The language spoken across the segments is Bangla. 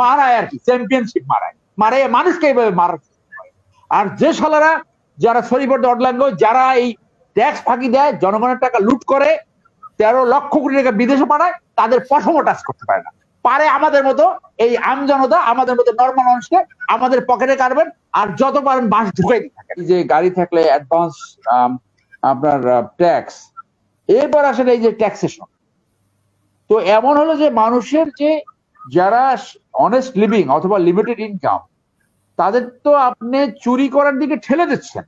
মারায় আর কি, চ্যাম্পিয়নশিপ মারায় মানুষকে এইভাবে মারার। আর যে শালারা যারা সরি ফর দ্য ল্যাঙ্গুয়েজ, যারা এই ট্যাক্স ফাঁকি দেয়, জনগণের টাকা লুট করে, 13 লক্ষ কোটি টাকা বিদেশে পাঠায়, তাদের পশমও টাচ করতে পারে না। পারে আমাদের মতো এই আমজনতা, আমাদের মতো নর্মাল মানুষকে আমাদের পকেটে কাটবেন আর যত পারেন বাস ঢুকাই দিয়ে থাকেন। যে গাড়ি থাকলে অ্যাডভান্স আপনার ট্যাক্স, এরপর আসলে এই যে ট্যাক্সেশন। তো এমন হলো যে মানুষের যে যারা অনেস্ট লিভিং অথবা লিমিটেড ইনকাম, তাদের তো আপনি চুরি করার দিকে ঠেলে দিচ্ছেন।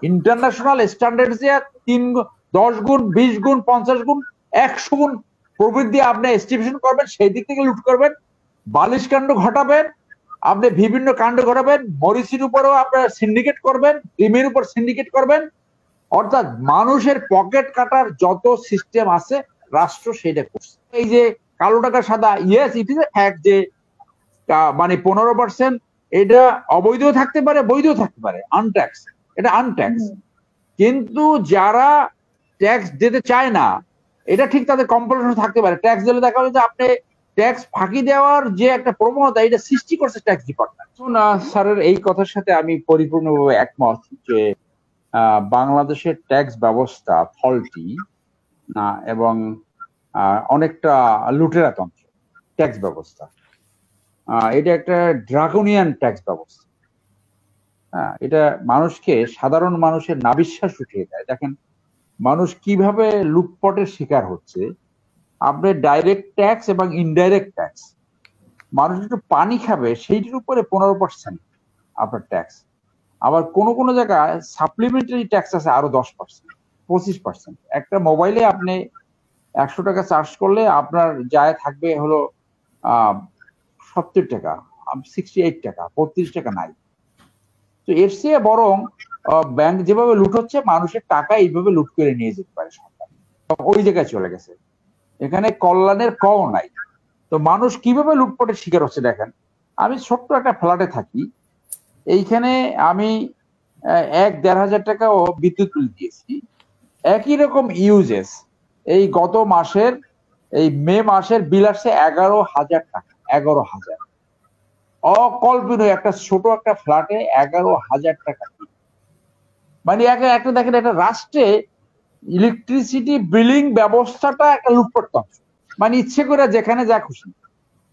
ইন্টারন্যাশনাল স্ট্যান্ডার্ড যে 10 গুণ, 20 গুণ, 50 গুণ, 100 গুণ প্রবৃদ্ধি আপনি এস্টিমেশন করবেন, সেই দিক থেকে লুট করবেন, বালিশ কাণ্ড ঘটাবেন, আপনি বিভিন্ন কাণ্ড ঘটাবেন, মরিচির উপরেও আপনার সিন্ডিকেট করবেন, ডিমের উপর সিন্ডিকেট করবেন। অর্থাৎ মানুষের পকেট কাটার যত সিস্টেম আছে রাষ্ট্র সেটা করছে। এই যে কালো টাকা সাদা, yes it is a fact যে মানে 15% এটা অবৈধ থাকতে পারে, বৈধ থাকতে পারে, আনট্যাক্স, এটা আনট্যাক্স। কিন্তু যারা ট্যাক্স দিতে চায় না, এটা ঠিক তাদের কম্পালশন থাকতে পারে। ট্যাক্স দিলে দেখা যাবে যে আপনি ট্যাক্স ফাঁকি দেওয়ার যে একটা প্রবণতা, এটা সৃষ্টি করছে ট্যাক্স ডিপার্টমেন্ট। স্যারের এই কথার সাথে আমি পরিপূর্ণভাবে একমত যে বাংলাদেশের ট্যাক্স ব্যবস্থা ফল্টি এবং অনেকটা লুটেরা তন্ত্র ট্যাক্স ব্যবস্থা। এটা একটা ড্রাগনিয়ান ট্যাক্স ব্যবস্থা। এটা মানুষকে, সাধারণ মানুষের নাবিশ্বাস উঠিয়ে দেয়। দেখেন মানুষ কিভাবে লুটপাটের শিকার হচ্ছে। আপনার ডাইরেক্ট ট্যাক্স এবং ইনডাইরেক্ট ট্যাক্স, মানুষ একটু পানি খাবে সেইটির উপরে 15% আপনার ট্যাক্স। আবার কোন কোন জায়গায় সাপ্লিমেন্টারি ট্যাক্স আছে আরো 10%, 25%। একটা মোবাইলে আপনি 100 টাকা চার্জ করলে আপনার যায় থাকবে হলো 70 টাকা, 68 টাকা, 32 টাকা নাই। তো এর চেয়ে বরং ব্যাংক যেভাবে লুট হচ্ছে, মানুষের টাকা এইভাবে লুট করে নিয়ে যেতে পারে সরকার, ওই জায়গায় চলে গেছে। এখানে কল্যাণের কও নাই। তো মানুষ কিভাবে লুটপাটের শিকার হচ্ছে দেখেন। আমি ছোট্ট একটা ফ্ল্যাটে থাকি, এইখানে আমি 1-1.5 হাজার টাকাও বিদ্যুৎ বিল দিয়েছি। একই রকম ইউজেস এই গত মাসের, এই মে মাসের বিল আসছে 11,000 টাকা। 11,000, অকল্পনীয় একটা ছোট একটা ফ্ল্যাটে 11,000 টাকা। মানে একটা দেখেন, একটা রাষ্ট্রে ইলেকট্রিসিটি বিলিং ব্যবস্থাটা একটা লুটপাট তন্ত্র। মানে ইচ্ছে করে যেখানে যা খুশি।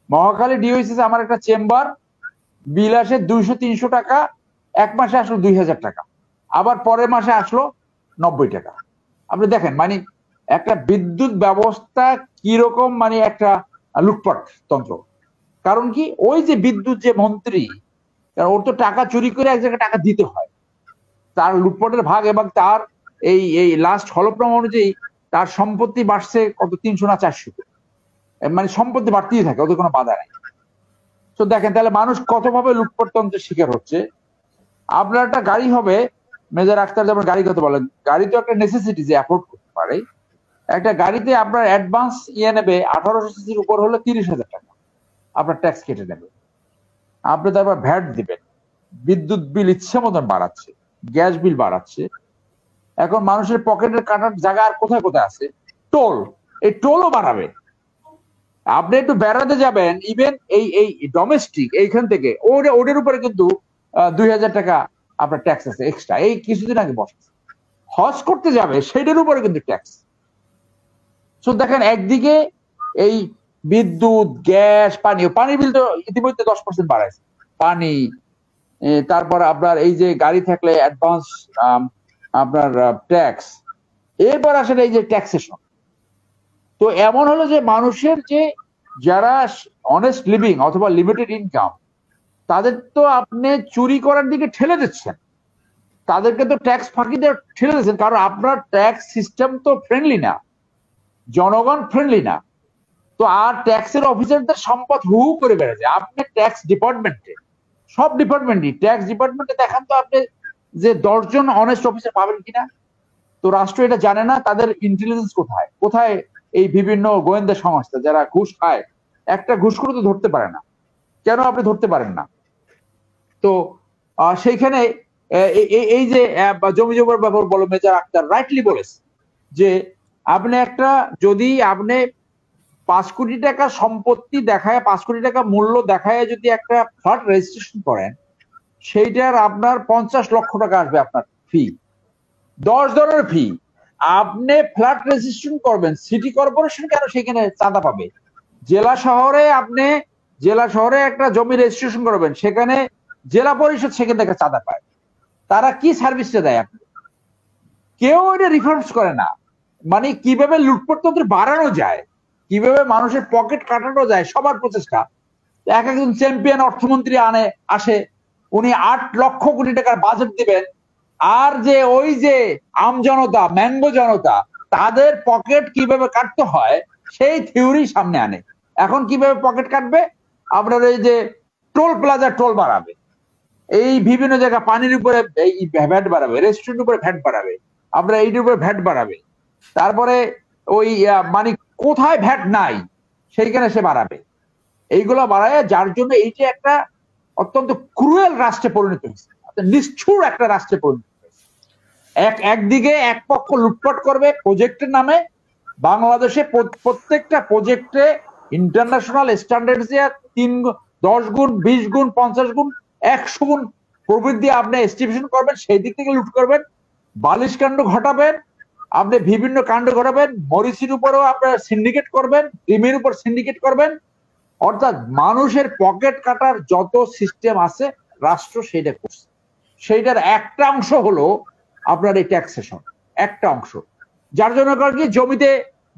মহাখালী ডিওসিস আমার একটা চেম্বার, বিল আসে 200-300 টাকা, এক মাসে আসলো 2,000 টাকা, আবার পরের মাসে আসলো 90 টাকা। আপনি দেখেন মানে একটা বিদ্যুৎ ব্যবস্থা কিরকম, মানে একটা লুটপাট তন্ত্র। কারণ কি, ওই যে বিদ্যুৎ যে মন্ত্রী, ওর তো টাকা চুরি করে এক জায়গায় টাকা দিতে হয়, তার লুটপাটের ভাগ, এবং তার এই লাস্ট হলফনামা অনুযায়ী তার সম্পত্তি বাড়ছে কত, 300 না 400, মানে সম্পত্তি বাড়তেই থাকে, ওদের কোনো বাধা নেই। তো দেখেন তাহলে মানুষ কতভাবে লুটপাট তন্ত্রের শিকার হচ্ছে। আপনার একটা গাড়ি হবে, মেজর আক্তার যেমন গাড়ি কথা বলেন, গাড়ি তো একটা নেসেসিটি যে অ্যাফোর্ড করতে পারে। একটা গাড়িতে আপনার অ্যাডভান্স নেবে 1800 সিসির উপর হলে 30,000 টাকা আপনার ট্যাক্স কেটে নেবে। আপনি তারপর ভ্যাট দিবেন, বিদ্যুৎ বিল ইচ্ছে মতন বাড়াচ্ছে, গ্যাস বিল বাড়াচ্ছে। এখন মানুষের পকেটের কাটার জায়গা আর কোথায় কোথায় আছে? টোল, এই টোলও বাড়াবে। আপনি একটু বেড়াতে যাবেন, ইভেন এই ডোমেস্টিক এইখান থেকে ওদের উপরে কিন্তু 2,000 টাকা আপনার ট্যাক্স আছে এক্সট্রা। এই কিছুদিন আগে বসে হজ করতে যাবে, সেটার উপরে কিন্তু ট্যাক্স। তো দেখেন একদিকে এই বিদ্যুৎ, গ্যাস, পানির বিল তো ইতিমধ্যে 10% বাড়াইছে পানি। তারপর আপনার এই যে গাড়ি থাকলে অ্যাডভান্স আপনার ট্যাক্স, এরপর আসলে এই যে ট্যাক্সেশন। তো এমন হলো যে মানুষের যে যারা অনেস্ট লিভিং অথবা লিমিটেড ইনকাম, তাদের তো আপনি চুরি করার দিকে ঠেলে দিচ্ছেন, তাদেরকে তো ট্যাক্স ফাঁকি দিয়ে ঠেলে দিচ্ছেন। কারণ আপনার ট্যাক্স সিস্টেম তো ফ্রেন্ডলি না, জনগণ ফ্রেন্ডলি না। তো আর ট্যাক্সের অফিসারদের সম্পদ হু হু করে বেড়েছে। আপনি ট্যাক্স ডিপার্টমেন্টে, সব ডিপার্টমেন্টই, ট্যাক্স ডিপার্টমেন্টে দেখান তো আপনি যে 10 জন অনেস্ট অফিসার পাবেন কিনা। তো রাষ্ট্র এটা জানে না, তাদের ইন্টেলিজেন্স কোথায় কোথায় এই বিভিন্ন গোয়েন্দা সংস্থা যারা ঘুষ খায়, একটা ঘুষ করে তো ধরতে পারে না। কেন আপনি ধরতে পারেন না? তো সেইখানে এই যে জমি জমার ব্যাপার বলো, মেজর আক্তার রাইটলি বলেছে যে আপনি একটা, যদি আপনি 5 কোটি টাকা সম্পত্তি দেখায়, 5 কোটি টাকা মূল্য দেখায় যদি একটা ফ্ল্যাট রেজিস্ট্রেশন করেন, সেইটার আপনার 50 লক্ষ টাকা আসবে আপনার ফি, 10 ধরনের ফি। আপনি ফ্ল্যাট রেজিস্ট্রেশন করবেন, সিটি কর্পোরেশন কেন সেখানে চাঁদা পাবে? জেলা শহরে একটা জমি রেজিস্ট্রেশন করবেন, সেখানে জেলা পরিষদ সেখান থেকে চাঁদা পায়। তারা কি সার্ভিসটা দেয়? আপনি কেউ এটা রিফর্মস করে না। মানে কিভাবে লুটপাটতন্ত্র বাড়ানো যায়, কিভাবে মানুষের পকেট কাটানো যায়, সবার প্রচেষ্টা। একজন চ্যাম্পিয়ন অর্থমন্ত্রী আসে, উনি 8 লক্ষ কোটি টাকার বাজেট দিবেন, আর ওই যে আমজনতা, ম্যাঙ্গো জনতা, তাদের পকেট কিভাবে কাটতে হয় সেই থিওরি সামনে আনে। এখন কিভাবে পকেট কাটবে? আপনার এই যে টোল প্লাজা টোল বাড়াবে, এই বিভিন্ন জায়গায় পানির উপরে এই ভ্যাট বাড়াবে, রেস্টুরেন্টের উপরে ভ্যাট বাড়াবে, আপনার এইটির উপরে ভ্যাট বাড়াবে, তারপরে ওই মানে কোথায় ভ্যাট নাই সেইখানে সে বাড়াবে। এইগুলো বাড়ায়, যার জন্য এই যে একটা অত্যন্ত ক্রুয়েল রাষ্ট্রে পরিণত হয়েছে, নিষ্ঠুর একটা রাষ্ট্রে পরিণত হয়েছে। একদিকে এক পক্ষ লুটপাট করবে প্রজেক্টের নামে, বাংলাদেশে প্রত্যেকটা প্রজেক্টে ইন্টারন্যাশনাল স্ট্যান্ডার্ড 10 গুণ, 20 গুণ, 50 গুণ, 100 গুণ প্রবৃদ্ধি আপনি এস্টিমেশন করবেন, সেই দিক থেকে লুট করবেন, বালিশ কাণ্ড ঘটাবেন, আপনি বিভিন্ন কাণ্ড ঘটাবেন, মরিচির উপরেও আপনার সিন্ডিকেট করবেন, ক্রিমের উপর সিন্ডিকেট করবেন। অর্থাৎ মানুষের পকেট কাটার যত সিস্টেম আছে রাষ্ট্র সেইটা করছে। সেইটার একটা অংশ হলো আপনার এই ট্যাক্সেশন, একটা অংশ। যার জন্য করেন কি,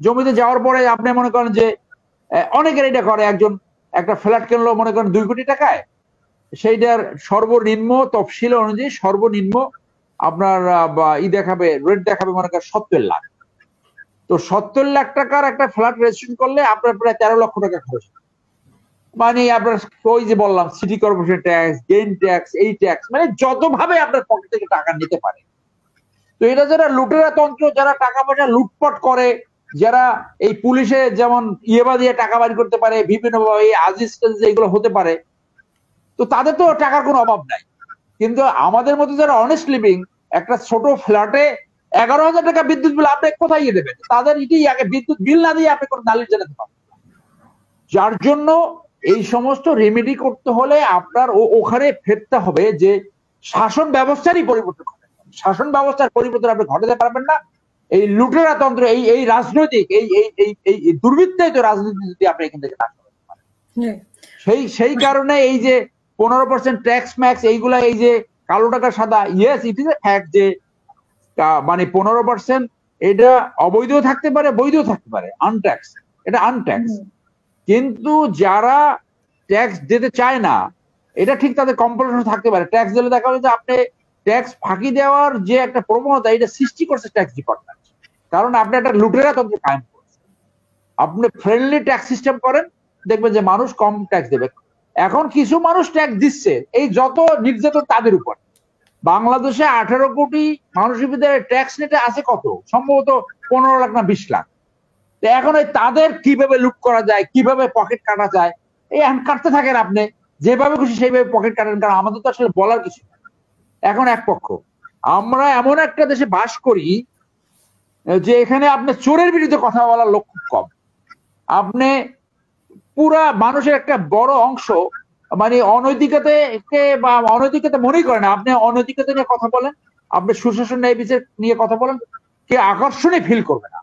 জমিতে যাওয়ার পরে আপনি মনে করেন যে অনেকের এটা করে, একজন একটা ফ্ল্যাট কিনলো মনে করেন 2 কোটি টাকায়, সেইটার সর্বনিম্ন তফসিল অনুযায়ী সর্বনিম্ন আপনার দেখাবে, রেট দেখাবে মনে করেন 70 লাখ। তো 70 লাখ টাকার একটা ফ্ল্যাট রেজিস্ট্রেশন করলে আপনার প্রায় 13 লক্ষ টাকা খরচ। মানে আপনার ওই যে বললাম city corporation tax, gain tax, এই ট্যাক্স, মানে যতভাবে আপনার পকেট থেকে টাকা নিতে পারে। তো এটা যারা লুটেরা তন্ত্র, যারা টাকা পয়সা লুটপাট করে, যারা এই পুলিশে যেমন ইয়েবা দিয়ে টাকা বাড়ি করতে পারে, বিভিন্ন এই আজিজ এগুলো হতে পারে, তো তাদের তো টাকার কোনো অভাব নাই। কিন্তু আমাদের মধ্যে যারা অনেস্ট লিভিং, একটা ছোট ফ্ল্যাটে 11,000 টাকা বিদ্যুৎ বিল আপনি কোথায় গিয়ে দেবেন? তাদের এটাই আগে, বিদ্যুৎ বিল না দিয়ে আপনি কোনো নালিশ জানাতে পারবেন। যার জন্য এই সমস্ত রেমেডি করতে হলে আপনার ওখানে ফেরতে হবে যে শাসন ব্যবস্থারই পরিবর্তন হবে। শাসন ব্যবস্থার পরিবর্তন আপনি ঘটাতে পারবেন না এই লুটেরা তন্ত্র, এই রাজনৈতিক এই দুর্বৃত্তায়িত রাজনীতি যদি আপনি এখান থেকে না করতে পারেন। সেই কারণে এই যে 15% ট্যাক্স ম্যাক্স এইগুলা, এই যে কালো টাকা সাদা, yes it is a fact যে মানে 15% এটা অবৈধ থাকতে পারে, বৈধ থাকতে পারে, আনট্যাক্স, এটা আনট্যাক্স। কিন্তু যারা ট্যাক্স দিতে চায় না, এটা ঠিক তাদের কম্পালশন থাকতে পারে। ট্যাক্স দিলে দেখা যায় যে আপনি ট্যাক্স ফাঁকি দেওয়ার যে একটা প্রবণতা, এটা সৃষ্টি করছে ট্যাক্স ডিপার্টমেন্ট। কারণ আপনি একটা লুটেরা তন্ত্র কায়েম করছেন। আপনি ফ্রেন্ডলি ট্যাক্স সিস্টেম করেন, দেখবেন যে মানুষ কম ট্যাক্স দেবে। এখন কিছু মানুষ ট্যাক্স দিচ্ছে, এই যত নির্যাতন তাদের উপর। বাংলাদেশে 18 কোটি মানুষের ভিতরে ট্যাক্স নিতে আছে কত, সম্ভবত 15 লাখ না 20 লাখ। এখন তাদের কিভাবে লুট করা যায়, কিভাবে পকেট কাটা যায়, এই কাটতে থাকেন আপনি, যেভাবে খুশি সেইভাবে পকেট কাটেন। কারণ আমাদের তো আসলে বলার কিছু না। এখন এক পক্ষ, আমরা এমন একটা দেশে বাস করি যে এখানে আপনার চোরের বিরুদ্ধে কথা বলার লোক খুব কম। আপনি পুরা মানুষের একটা বড় অংশ মানে অনৈতিকতাকে বা অনৈতিকতা মনেই করে না। আপনি অনৈতিকতা নিয়ে কথা বলেন, আপনি সুশাসন ন্যায় বিচার নিয়ে কথা বলেন, কে আকর্ষণে ফিল করবে না।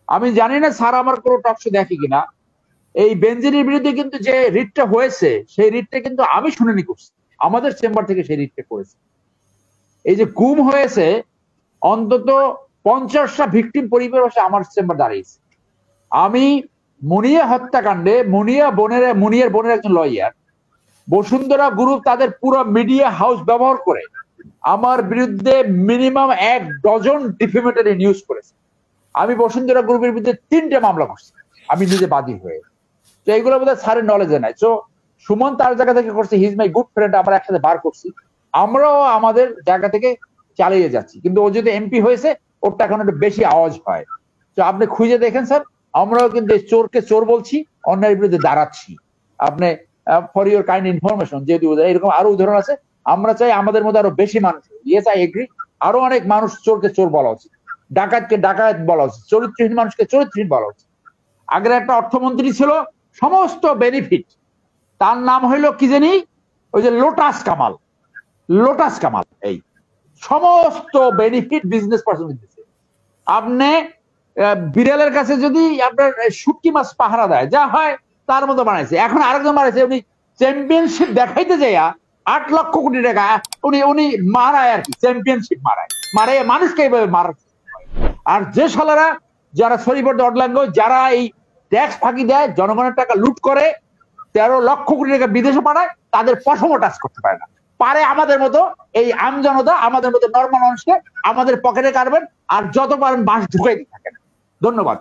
আমি জানি না স্যার আমার কোনো টকশো দেখে কিনা, এই বেনজিরের বিরুদ্ধে কিন্তু যে রিটটা হয়েছে, সেই রিটটা কিন্তু আমি শুনানি করছি, আমাদের চেম্বার থেকে সেই রিটটা করেছে। এই যে গুম হয়েছে, অন্তত 50টা ভিকটিম পরিবার বসে আমার চেম্বার দাঁড়িয়েছে। আমি মুনিয়া হত্যাকাণ্ডে, মুনিয়ার বোনের একজন লয়ার, বসুন্ধরা গ্রুপ তাদের পুরো মিডিয়া হাউস ব্যবহার করে আমার বিরুদ্ধে মিনিমাম 1 ডজন ডিফেমেটরি নিউজ করেছে। আমি বসুন্ধরা গ্রুপের বিরুদ্ধে 3টে মামলা করছি, আমি নিজে বাদী হয়ে। তো এইগুলো বোধহয় স্যারের নলেজে নাই। তো সুমন তার জায়গা থেকে করছে, he is my good friend, আমরা একসাথে বার করছি, আমরাও আমাদের জায়গা থেকে চালিয়ে যাচ্ছি। কিন্তু ও যদি এমপি হয়েছে, ওরটা এখন একটু বেশি আওয়াজ হয়। তো আপনি খুঁজে দেখেন স্যার, আমরাও কিন্তু চোরকে চোর বলছি, অন্যায়ের বিরুদ্ধে দাঁড়াচ্ছি। আপনি ফর ইউর কাইন্ড ইনফরমেশন, যেহেতু এরকম আরো উদাহরণ আছে। আমরা চাই আমাদের মধ্যে আরো বেশি মানুষ, ইয়েস আই এগ্রি, আরো অনেক মানুষ চোরকে চোর বলা উচিত, ডাকাতকে ডাকাত বলা উচিত, চরিত্রহীন মানুষকে চরিত্রহীন বলা উচিত। আগের একটা অর্থমন্ত্রী ছিল, সমস্ত বেনিফিট, তার নাম হইলো কি জানি, ওই যে লোটাস কামাল, লোটাস কামাল, এই সমস্ত বেনিফিট বিজনেস পারসন দিচ্ছে। আপনি বিড়ালের কাছে যদি আপনার শুটকি মাছ পাহারা দেয়, যা হয় তার মতো বানাইছে। এখন আরেকজন বানাইছে, উনি চ্যাম্পিয়নশিপ দেখাইতে যাইয়া 8 লক্ষ কোটি টাকা উনি উনি মারায় আর কি, চ্যাম্পিয়নশিপ মারে মানুষকে এইভাবে মারাচ্ছে। আর যে শালারা, যারা সরিপর্দা অডলাঙ্গ, যারা এই ট্যাক্স ফাঁকি দেয়, জনগণের টাকা লুট করে, 13 লক্ষ কোটি টাকা বিদেশে পাঠায়, তাদের পশমও টাচ করতে পারে না। পারে আমাদের মতো এই আমজনতা, আমাদের মতো নর্মাল মানুষকে আমাদের পকেটে কাটবেন, আর যত পারেন বাস ঢুকাই দিতে থাকেন। ধন্যবাদ।